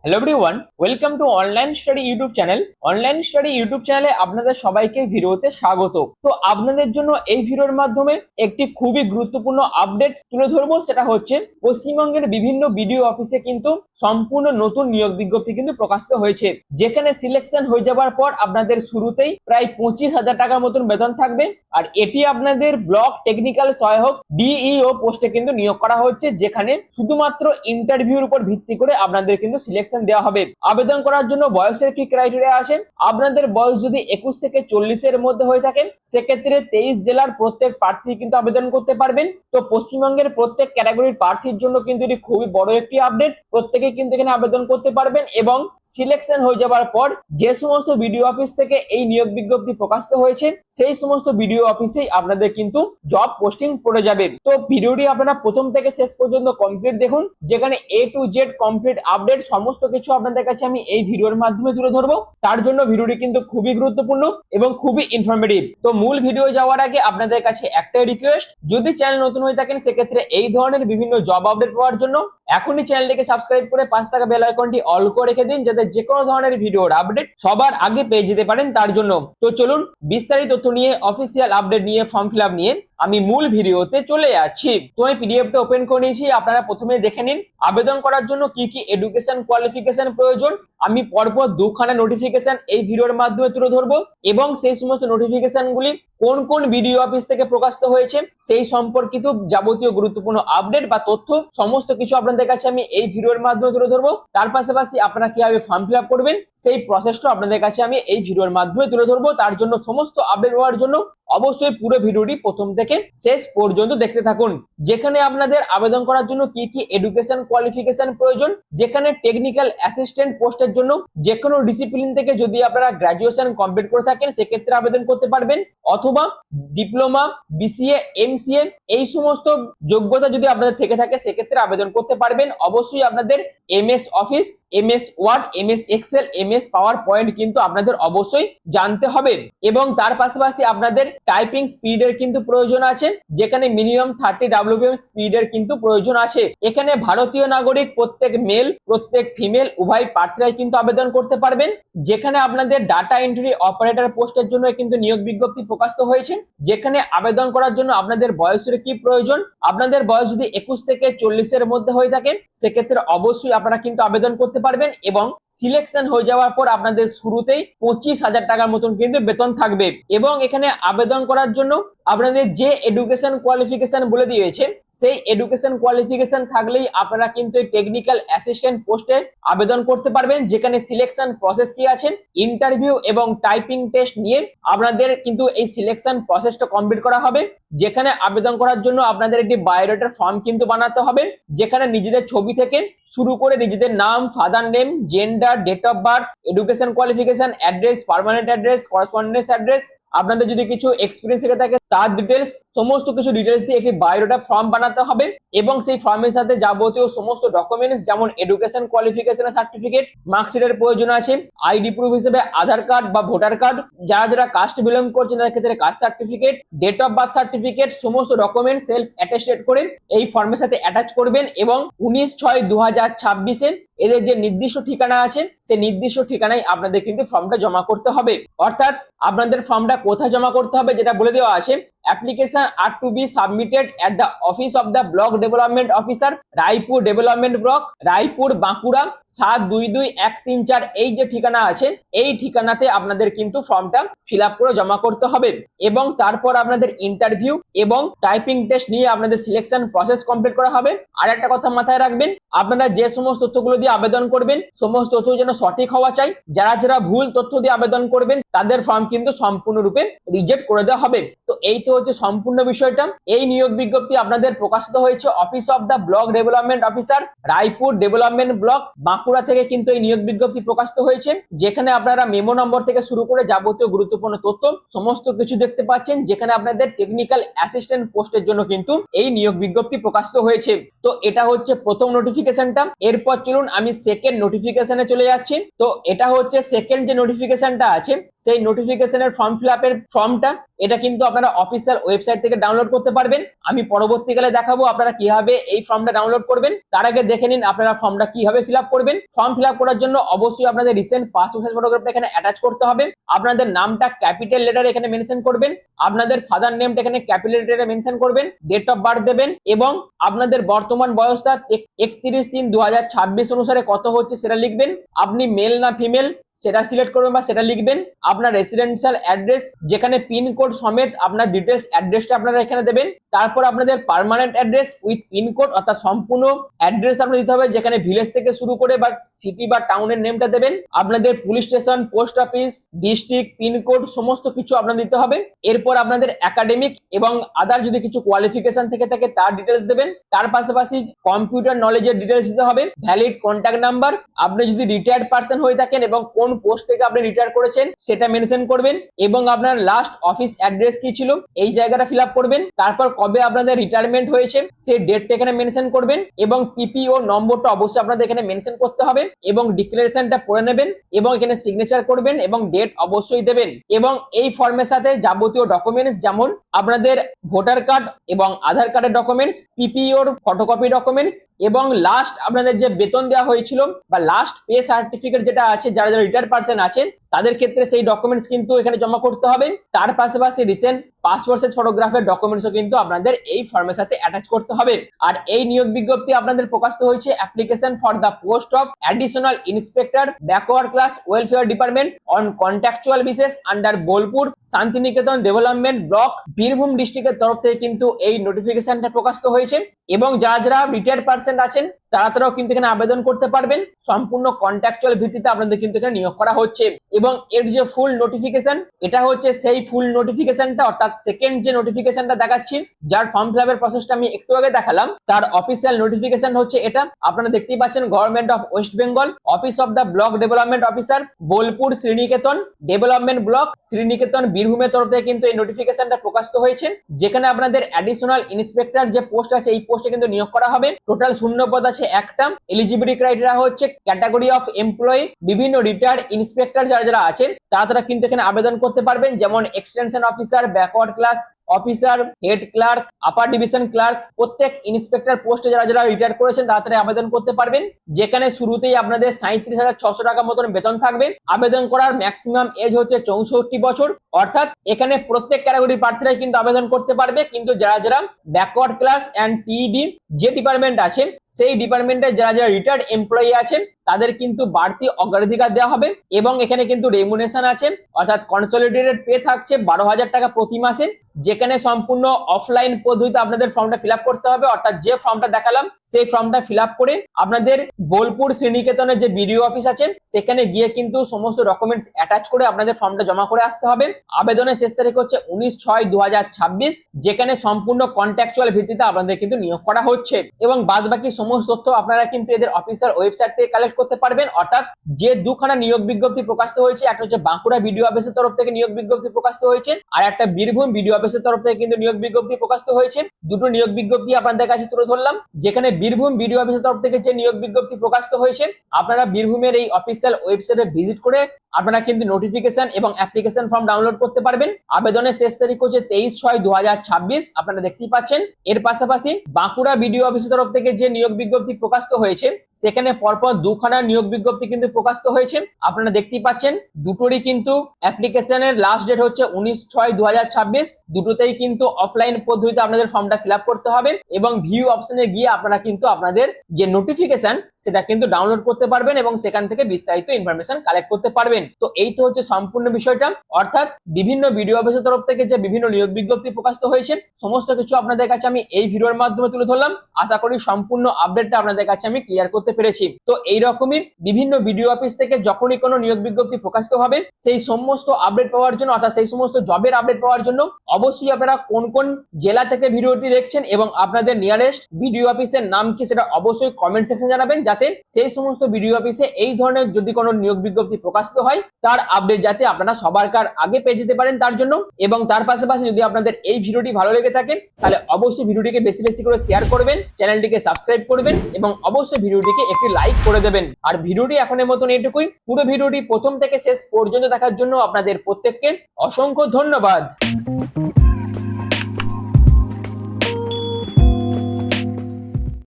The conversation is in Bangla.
Hello everyone, welcome to online study YouTube channel. Online study YouTube চ্যানেলে আপনাদের সবাইকে ভিডিওতে স্বাগত। তো আপনাদের জন্য এই ভিডিওর মাধ্যমে একটি খুবই গুরুত্বপূর্ণ আপডেট তুলে ধরবো। সেটা হচ্ছে পশ্চিমবঙ্গের বিভিন্ন বিডিও অফিসে কিন্তু সম্পূর্ণ নতুন নিয়োগ বিজ্ঞপ্তি কিন্তু প্রকাশিত হয়েছে, যেখানে সিলেকশন হয়ে যাবার পর আপনাদের শুরুতেই প্রায় 25,000 টাকার মতন বেতন থাকবে। আর এটি আপনাদের ব্লক টেকনিক্যাল সহায়ক ডিইও পোস্টে কিন্তু নিয়োগ করা হচ্ছে, যেখানে শুধুমাত্র ইন্টারভিউর উপর ভিত্তি করে আপনাদের কিন্তু সিলেকশন দেওয়া হবে। আবেদন করার জন্য বয়সের কি ক্রাইটেরিয়া আছে? আপনাদের বয়স যদি 21 থেকে 40 এর মধ্যে হয়ে থাকে, সেক্ষেত্রে 23 জেলার প্রত্যেক প্রার্থী কিন্তু আবেদন করতে পারবেন। তো পশ্চিমবঙ্গের প্রত্যেক ক্যাটাগরির প্রার্থীর জন্য কিন্তু এটি খুবই বড় একটি আপডেট। প্রত্যেকেই কিন্তু এখানে আবেদন করতে পারবেন এবং সিলেকশন হয়ে যাবার পর যে সমস্ত বিডিও অফিস থেকে এই নিয়োগ বিজ্ঞপ্তি প্রকাশিত হয়েছে, সেই সমস্ত বিডিও অফিসেই আপনাদের কিন্তু জব পোস্টিং পড়ে যাবে। তো ভিডিওটি আপনারা প্রথম থেকে শেষ পর্যন্ত কমপ্লিট দেখুন, যেখানে A to Z complete update সমস্ত কিছু আপনাদের কাছে আমি এই ভিডিওর মাধ্যমে তুলে ধরবো। তার জন্য ভিডিওটি কিন্তু খুবই গুরুত্বপূর্ণ এবং খুবই ইনফরমেটিভ। তো মূল ভিডিও যাওয়ার আগে আপনাদের কাছে একটাই রিকোয়েস্ট, যদি চ্যানেল নতুন হয়ে থাকেন সেক্ষেত্রে এই ধরনের বিভিন্ন জব আপডেট পাওয়ার জন্য এখনই চ্যানেলটিকে সাবস্ক্রাইব করে পাশে থাকা বেল আইকনটি অল করে রেখে দিন, যাতে যে কোনো ধরনের ভিডিওর আপডেট সবার আগে পেয়ে যেতে পারেন তার জন্য। তো চলুন বিস্তারিত তথ্য নিয়ে, অফিসিয়াল আপডেট নিয়ে, ফর্ম ফিল আপ নিয়ে আমি মূল ভিডিওতে চলে যাচ্ছি। তো আমি পিডিএফটা ওপেন করে নিয়েছি, আপনারা প্রথমে দেখে নিন আবেদন করার জন্য কি কি এডুকেশন কোয়ালিফিকেশন প্রয়োজন। আমি পরপর দুখানা নোটিফিকেশন এই ভিডিওর মাধ্যমে তুলে ধরবো এবং সেই সমস্ত নোটিফিকেশন গুলি কোন কোন বিডিও অফিস থেকে প্রকাশিত হয়েছে সেই সম্পর্কিত যাবতীয় গুরুত্বপূর্ণ আপডেট বা তথ্য সমস্ত কিছু আপনাদের কাছে আমি এই ভিডিওর মাধ্যমে তুলে ধরবো। তার পাশাপাশি আপনারা কিভাবে ফর্ম ফিল আপ করবেন সেই প্রসেসটা আপনাদের কাছে আমি এই ভিডিওর মাধ্যমে তুলে ধরবো। তার জন্য সমস্ত আপডেট পাওয়ার জন্য অবশ্যই পুরো ভিডিওটি প্রথম থেকে শেষ পর্যন্ত দেখতে থাকুন। যেখানে আপনাদের আবেদন করার জন্য কি কি এডুকেশন কোয়ালিফিকেশন প্রয়োজন, যেখানে টেকনিক্যাল অ্যাসিস্ট্যান্ট পোস্টের জন্য যে কোনো ডিসিপ্লিন থেকে যদি আপনারা গ্র্যাজুয়েশন কমপ্লিট করে থাকেন সেক্ষেত্রে আবেদন করতে পারবেন, অথবা ডিপ্লোমা, বিসিএ, এমসিএ এই সমস্ত যোগ্যতা যদি আপনাদের থেকে থাকে সেক্ষেত্রে আবেদন করতে পারবেন। অবশ্যই আপনাদের MS Office, MS Word, MS Excel, MS PowerPoint কিন্তু আপনাদের অবশ্যই জানতে হবে এবং তার পাশাপাশি আপনাদের টাইপিং স্পিডের কিন্তু প্রয়োজন আছে, যেখানে মিনিমাম 30 WPM স্পিডের কিন্তু প্রয়োজন আছে। এখানে ভারতীয় নাগরিক প্রত্যেক মেল প্রত্যেক ফিমেল উভয় প্রার্থীরাই কিন্তু আবেদন করতে পারবেন। যেখানে আপনাদের ডাটা এন্ট্রি অপারেটর পোস্টের জন্য কিন্তু নিয়োগ বিজ্ঞপ্তি প্রকাশিত হয়েছে, যেখানে আবেদন করার জন্য আপনাদের বয়সের কি প্রয়োজন। আপনাদের বয়স যদি 21 থেকে 40 এর মধ্যে হয়ে থাকে সেক্ষেত্রে অবশ্যই আপনারা কিন্তু আবেদন করতে পারবেন এবং সিলেকশন হয়ে যাওয়ার পর আপনাদের শুরুতেই 25,000 টাকার মতন কিন্তু বেতন থাকবে। এবং এখানে আবেদন করার জন্য আপনাদের যে এডুকেশন কোয়ালিফিকেশন বলে দিয়েছে সেই এডুকেশন কোয়ালিফিকেশন থাকলেই আপনারা কিন্তু টেকনিক্যাল অ্যাসিস্ট্যান্ট পোস্টে আবেদন করতে পারবেন। যেখানে সিলেকশন প্রসেস কি আছে, ইন্টারভিউ এবং টাইপিং টেস্ট নিয়ে আপনাদের কিন্তু এই সিলেকশন প্রসেসটা কমপ্লিট করা হবে। যেখানে আবেদন করার জন্য আপনাদের একটি বায়োডাটা ফর্ম কিন্তু বানাতে হবে, যেখানে নিজেদের ছবি থেকে শুরু করে নিজেদের নাম, father name, gender, date of birth, education qualification, address, permanent address, correspondence address, আপনাদের যদি কিছু এক্সপিরিয়েন্স থেকে থাকে তার ডিটেলস, সমস্ত কিছু ডিটেলস দিয়ে একটি বায়োডাটা ফর্ম বানাতে হবে এবং সেই ফর্মের সাথে যাবতীয় সমস্ত ডকুমেন্টস যেমন এডুকেশন কোয়ালিফিকেশন সার্টিফিকেট, মার্কশিটের প্রয়োজন আছে, আইডি প্রুফ হিসেবে আধার কার্ড বা ভোটার কার্ড, যারা যারা কাস্ট বিলং করছেন তাদের ক্ষেত্রে caste certificate, date of birth certificate, সমস্ত ডকুমেন্ট সেলফ অ্যাটেস্টেড করে এই ফর্মের সাথে অ্যাটাচ করবেন এবং 19/6/2026 এদের যে নির্দিষ্ট ঠিকানা আছে সেই নির্দিষ্ট ঠিকানায় আপনাদের কিন্তু ফর্মটা জমা করতে হবে। অর্থাৎ আপনাদের ফর্মটা কোথায় জমা করতে হবে যেটা বলে দেওয়া আছে, application are to be submitted at the office of the block development officer, Raipur development block, Raipur, Bankura 722134 এই যে ঠিকানা আছে এই ঠিকানাতে আপনাদের কিন্তু ফর্মটা ফিল আপ করে জমা করতে হবে এবং তারপর আপনাদের ইন্টারভিউ এবং টাইপিং টেস্ট নিয়ে আপনাদের সিলেকশন প্রসেস কমপ্লিট করা হবে। আর একটা কথা মাথায় রাখবেন, আপনারা যে সমস্ত তথ্যগুলো দিয়ে আবেদন করবেন সমস্ত তথ্য যেন সঠিক হওয়া চাই। যারা যারা ভুল তথ্য দিয়ে আবেদন করবেন তাদের ফর্ম কিন্তু সম্পূর্ণরূপে রিজেক্ট করে দেওয়া হবে। তো এই তো হচ্ছে সম্পূর্ণ বিষয়টা। এই নিয়োগ বিজ্ঞপ্তি আপনাদের প্রকাশিত হয়েছে office of the block development officer, Raipur development block, Bankura থেকে কিন্তু এই নিয়োগ বিজ্ঞপ্তি প্রকাশিত হয়েছে, যেখানে আপনারা মেমো নম্বর থেকে শুরু করে যাবতীয় গুরুত্বপূর্ণ তথ্য সমস্ত কিছু দেখতে পাচ্ছেন। যেখানে আপনাদের টেকনিক্যাল অ্যাসিস্ট্যান্ট পোস্টের জন্য কিন্তু এই নিয়োগ বিজ্ঞপ্তি প্রকাশিত হয়েছে। তো এটা হচ্ছে প্রথম নোটিফিকেশনটা। এরপর চলুন আমি সেকেন্ড নোটিফিকেশনে চলে যাচ্ছি। তো এটা হচ্ছে সেকেন্ড যে নোটিফিকেশনটা আছে সেই নোটিফিকেশনের ফর্ম ফিল আপের ফর্মটা। এটা কিন্তু আপনারা অফিস অফিসিয়াল ওয়েবসাইট থেকে ডাউনলোড করতে পারবেন। আমি পরবর্তীকালে দেখাবো আপনারা কিভাবে এই ফর্মটা ডাউনলোড করবেন। তার আগে দেখে নিন আপনারা ফর্মটা কিভাবে ফিল আপ করবেন। ফর্ম ফিল আপ করার জন্য অবশ্যই আপনাদের রিসেন্ট পাসপোর্ট সাইজ ফটোগ্রাফটা এখানে অ্যাটাচ করতে হবে। আপনাদের নামটা ক্যাপিটাল লেটারে এখানে মেনশন করবেন, আপনাদের ফাদার নেমটা এখানে ক্যাপিটাল লেটারে মেনশন করবেন, ডেট অফ বার্থ দেবেন এবং আপনাদের বর্তমান বয়সটা 31/3/2026 অনুসারে কত হচ্ছে সেটা লিখবেন। আপনি মেল না ফিমেল সেটা সিলেক্ট করবেন বা সেটা লিখবেন। আপনার রেসিডেন্সিয়াল অ্যাড্রেস যেখানে পিনকোড সমেত আপনার ডিটেলস অ্যাড্রেসটা আপনারা এখানে দেবেন। তারপর আপনাদের পার্মানেন্ট অ্যাড্রেস উইথ পিনকোড অর্থাৎ সম্পূর্ণ অ্যাড্রেস আপনার দিতে হবে, যেখানে ভিলেজ থেকে শুরু করে বা সিটি বা টাউনের নেমটা দেবেন। আপনাদের police station, post office, district, pincode সমস্ত কিছু আপনার দিতে হবে। এরপর আপনাদের একাডেমিক এবং আদার যদি কিছু কোয়ালিফিকেশন থেকে থাকে তার ডিটেলস দেবেন। তার পাশাপাশি কম্পিউটার নলেজের ডিটেলস দিতে হবে, ভ্যালিড কন্ট্যাক্ট নাম্বার, আপনি যদি রিটায়ার্ড পারসন হয়ে থাকেন এবং কোন পোস্ট থেকে আপনি রিটায়ার করেছেন সেটা মেনশন করবেন এবং আপনার লাস্ট অফিস অ্যাড্রেস কি ছিল এই জায়গাটা ফিল আপ করবেন। তারপর কবে আপনাদের রিটায়ারমেন্ট হয়েছে সেই ডেটটা এখানে মেনশন করবেন এবং পিপিও নম্বরটা অবশ্যই আপনাদের এখানে মেনশন করতে হবে এবং ডিক্লারেশনটা পড়ে নেবেন এবং এখানে সিগনেচার করবেন এবং ডেট অবশ্যই দেবেন। এবং এই ফর্মের সাথে যাবতীয় ডকুমেন্টস যেমন আপনাদের ভোটার কার্ড এবং আধার কার্ডের ডকুমেন্টস, পিপিওর ফটোকপি ডকুমেন্টস এবং লাস্ট আপনাদের যে বেতন দেওয়া হয়েছিল বা লাস্ট পে সার্টিফিকেট যেটা আছে, যারা যারা রিটায়ার্ড পারসন আছেন তাদের ক্ষেত্রে সেই ডকুমেন্টস কিন্তু এখানে জমা করতে হবে। তার পাশাপাশি রিসেন্ট পাসপোর্ট সাইজ ফটোগ্রাফের ডকুমেন্টসও কিন্তু আপনাদের এই ফর্মের সাথে অ্যাটাচ করতে হবে। আর এই নিয়োগ বিজ্ঞপ্তি আপনাদের প্রকাশিত হয়েছে application for the post of additional inspector backward class welfare department on contractual basis under Bolpur Santiniketan development block Birbhum ডিস্ট্রিক্টের তরফ থেকে কিন্তু এই নোটিফিকেশনটা প্রকাশিত হয়েছে। এবং যারা যারা রিটায়ার্ড পারসন আছেন তারাও কিন্তু এখানে আবেদন করতে পারবেন। সম্পূর্ণ কন্ট্রাকচুয়াল ভিত্তিতে আপনাদের কিন্তু এখানে নিয়োগ করা হচ্ছে। এবং এর যে ফুল নোটিফিকেশন এটা হচ্ছে সেই ফুল নোটিফিকেশনটা, অর্থাৎ সেকেন্ড যে নোটিফিকেশনটা দেখাচ্ছি যার ফর্ম ফিল আপের প্রসেসটা আমি একটু আগে দেখালাম তার অফিসিয়াল নোটিফিকেশন হচ্ছে এটা। আপনারা দেখতেই পাচ্ছেন government of West Bengal, office of the block development officer, Bolpur Sriniketan development block, Sriniketan বীরভূমের তরফ থেকে কিন্তু এই নোটিফিকেশনটা প্রকাশিত হয়েছে, যেখানে আপনাদের অ্যাডিশনাল ইন্সপেক্টর যে পোস্ট আছে এই পোস্টে কিন্তু নিয়োগ করা হবে। টোটাল শূন্য পদ আছে একটা। এলিজিবিলিটি ক্রাইটেরিয়া হচ্ছে ক্যাটাগরি অফ এমপ্লয়ি, বিভিন্ন রিটায়ার্ড ইন্সপেক্টর যারা যারা আছেন তারা কিন্তু এখানে আবেদন করতে পারবেন, যেমন extension officer, backward class officer, head clerk, upper division clerk, প্রত্যেক ইন্সপেক্টর পোস্টে যারা যারা রিটায়ার করেছেন তারা আবেদন করতে পারবেন। যেখানে শুরুতেই আপনাদের 37,600 টাকা মতন বেতন থাকবে। আবেদন করার ম্যাক্সিমাম এজ হচ্ছে 64 বছর, অর্থাৎ এখানে প্রত্যেক ক্যাটাগরির প্রার্থীরাই কিন্তু আবেদন করতে পারবে। কিন্তু যারা যারা ব্যাকওয়ার্ড ক্লাস অ্যান্ড টিইডি যে ডিপার্টমেন্ট আছে সেই ডিপার্টমেন্টে যারা যারা রিটায়ার্ড এমপ্লয়ি আছেন তাদের কিন্তু বাড়তি অগ্রাধিকার দেওয়া হবে। এবং এখানে কিন্তু রেমুনেশন আছে, অর্থাৎ কনসলিডেটেড পে থাকছে 12,000 টাকা প্রতি মাসে, যেখানে সম্পূর্ণ অফলাইন পদ্ধতিতে আপনাদের ফর্মটা ফিল আপ করতে হবে। অর্থাৎ যে ফর্মটা দেখালাম সেই ফর্মটা ফিল আপ করে আপনাদের বোলপুর শ্রীনিকেতনের যে বিডিও অফিস আছে সেখানে গিয়ে কিন্তু সমস্ত ডকুমেন্টস অ্যাটাচ করে আপনাদের ফর্মটা জমা করে আসতে হবে। আবেদনের শেষ তারিখ হচ্ছে 19/6/2026, যেখানে সম্পূর্ণ কন্ট্রাকচুয়াল ভিত্তিতে আপনাদের কিন্তু নিয়োগ করা হচ্ছে। এবং বাদ বাকি সমস্ত তথ্য আপনারা কিন্তু এদের অফিসিয়াল ওয়েবসাইট থেকে কালেক্ট করতে পারবেন। অর্থাৎ যে দুখানা নিয়োগ বিজ্ঞপ্তি প্রকাশিত হয়েছে, একটা হচ্ছে বাঁকুড়া বিডিও অফিসের তরফ থেকে নিয়োগ বিজ্ঞপ্তি প্রকাশিত হয়েছে আর একটা বীরভূম বিডিও অফিসের তরফ থেকে কিন্তু নিয়োগ বিজ্ঞপ্তি প্রকাশিত হয়েছে। দুটো নিয়োগ বিজ্ঞপ্তি আপনাদের কাছে তুলে ধরলাম। যেখানে বীরভূম বিডিও অফিসের তরফ থেকে যে নিয়োগ বিজ্ঞপ্তি প্রকাশিত হয়েছে আপনারা বীরভূমের এই অফিসিয়াল ওয়েবসাইটে ভিজিট করে আপনারা কিন্তু নোটিফিকেশন এবং অ্যাপ্লিকেশন ফর্ম ডাউনলোড করতে পারবেন। আবেদনের শেষ তারিখ হচ্ছে 23/6/2026, আপনারা দেখতেই পাচ্ছেন। এর পাশাপাশি বাঁকুড়া বিডিও অফিসের তরফ থেকে যে নিয়োগ বিজ্ঞপ্তি প্রকাশিত হয়েছে সেখানে পরপর দুখানা নিয়োগ বিজ্ঞপ্তি কিন্তু প্রকাশিত হয়েছে, আপনারা দেখতেই পাচ্ছেন। দুটোরই কিন্তু অ্যাপ্লিকেশনের লাস্ট ডেট হচ্ছে 19/6/2026। দুটোতেই কিন্তু অফলাইন পদ্ধতিতে আপনাদের ফর্মটা ফিল আপ করতে হবে এবং ভিউ অপশনে গিয়ে আপনারা কিন্তু আপনাদের যে নোটিফিকেশন সেটা কিন্তু ডাউনলোড করতে পারবেন এবং সেখান থেকে বিস্তারিত ইনফরমেশন কালেক্ট করতে পারবেন। তো এই তো হচ্ছে সম্পূর্ণ বিষয়টা। অর্থাৎ বিভিন্ন বিডিও অফিসের তরফ থেকে যে বিভিন্ন নিয়োগ বিজ্ঞপ্তি প্রকাশিত হয়েছে সমস্ত কিছু আপনাদের কাছে আমি এই ভিডিওর মাধ্যমে তুলে ধরলাম। আশা করি সম্পূর্ণ আপডেটটা আপনাদের কাছে আমি ক্লিয়ার করতে পেরেছি। তো এইরকমই বিভিন্ন বিডিও অফিস থেকে যখনই কোনো নিয়োগ বিজ্ঞপ্তি প্রকাশিত হবে সেই সমস্ত আপডেট পাওয়ার জন্য, অর্থাৎ সেই সমস্ত জবের আপডেট পাওয়ার জন্য অবশ্যই আপনারা কোন কোন জেলা থেকে ভিডিওটি দেখছেন এবং আপনাদের নিয়ারেস্ট বিডিও অফিসের নাম কি সেটা অবশ্যই কমেন্ট সেকশনে জানাবেন, যাতে সেই সমস্ত বিডিও অফিসে এই ধরনের যদি কোনো নিয়োগ বিজ্ঞপ্তি প্রকাশিত হয় তার আপডেট যাতে আপনারা সবার আগে পেয়ে যেতে পারেন তার জন্য। এবং তার পাশাপাশি যদি আপনাদের এই ভিডিওটি ভালো লেগে থাকে তাহলে অবশ্যই ভিডিওটিকে বেশি বেশি করে শেয়ার করবেন, চ্যানেলটিকে সাবস্ক্রাইব করবেন এবং অবশ্যই ভিডিওটিকে একটি লাইক করে দেবেন। আর ভিডিওটি এখনের মতন এইটুকুই। পুরো ভিডিওটি প্রথম থেকে শেষ পর্যন্ত দেখার জন্য আপনাদের প্রত্যেককে অসংখ্য ধন্যবাদ।